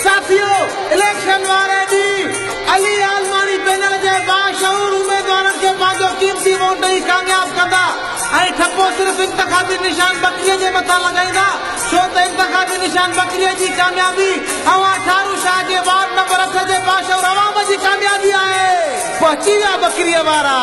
साथियों, इलेक्शन वारे ॾींहुं अली आलमानी पैनल जे बाशऊर उम्मीदवारनि खे पंहिंजो कीमती वोट ॾेई कामयाब कंदा ऐं ठपो सिर्फ़ इंतख़ाबी निशान बकरीअ जे मथां लॻाईंदा, छो त इंतख़ाबी निशान बकरीअ जी कामयाबी अवां ठारू शाह जे वार्ड नंबर 8 जे बाशऊर अवाम जी कामयाबी आहे। पहुची विया बकरीअ वारा।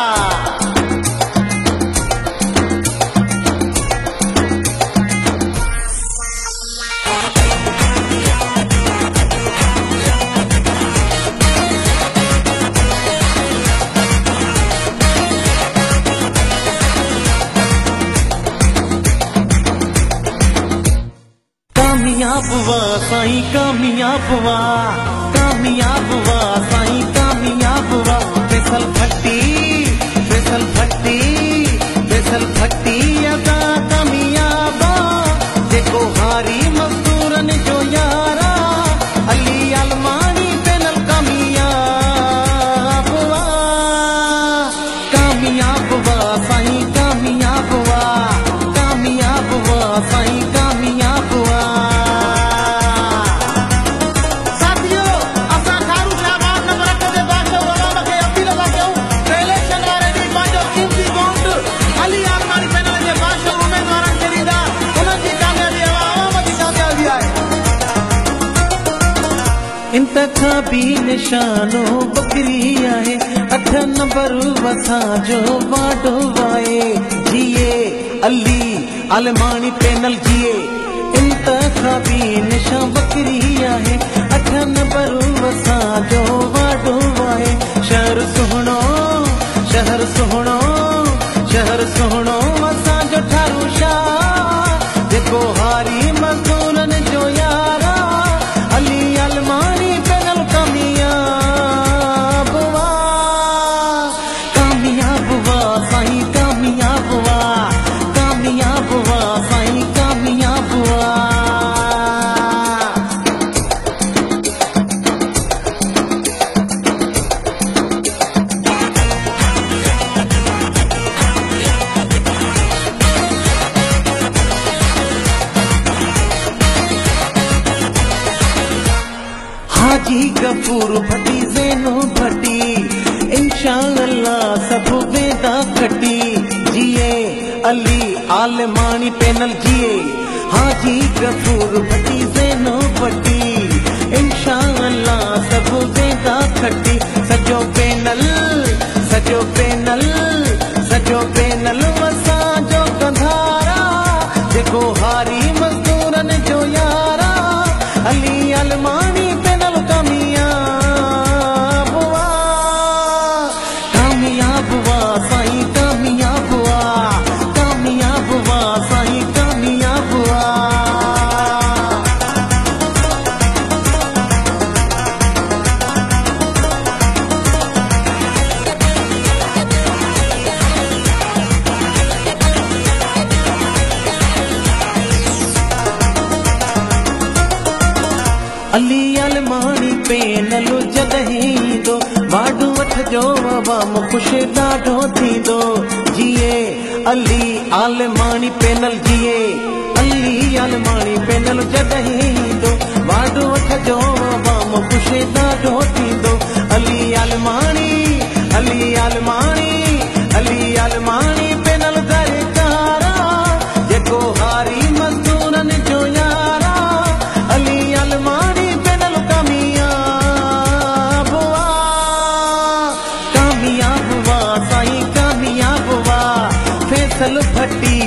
कामयाब वा साईं कामयाब वा, कामयाब वा साईं कामयाब वा। फैसल भट्टी अदा कामयाब जेको हारी मजदूरन जो यारा अली आलमानी पैनल कामयाब वा। कामयाब वा साईं कामयाब वा, कामयाब वा साईं कामयाब वा। इंतखाबी निशानो बकरी आहे, 8 नंबर वसा जो वाडो वाए जिए अली आलमानी पैनल जिए। इंतखाबी निशान बकरी आहे, 8 नंबर वसा जो वाडो वाए। शहर सुहणो वसा जो ठारू शाह जेको हारी मजदूरन जो यारा अली आलमानी पैनल कामयाब वा। कामयाब वा साईं कामयाब वा, कामयाब वा साईं कामयाब वा। हाजी गफूर भट्टी ज़ैनो भट्टी इंशाअल्लाह सब वेदा खटी जिए अली आलमानी पैनल जिए। हाजी गफूर भट्टी ज़ैनो भट्टी इंशाअल्लाह सब वेदा खटी। सजो पैनल वसा जो कंधारा जेको हारी मजदूरन जो यारा अली आलमानी पैनल कामयाब वा। कामयाब वा साईं कामयाब वा, कामयाब वा साईं कामयाब वा। अली आलमानी पैनल जॾहिं दो वाडू वठजो अवाम खुश ॾाढो थींदो जिए अली आलमानी पैनल जिए। अली आलमानी पैनल जॾहिं दो वाडू वठजो अवाम खुश ॾाढो थींदो। अली आलमानी पैनल दरकारा जेको हारी मजदूरन जो यारा अली आलमानी पैनल कामयाब वा। कामयाब वा साईं कामयाब वा। फैसल भट्टी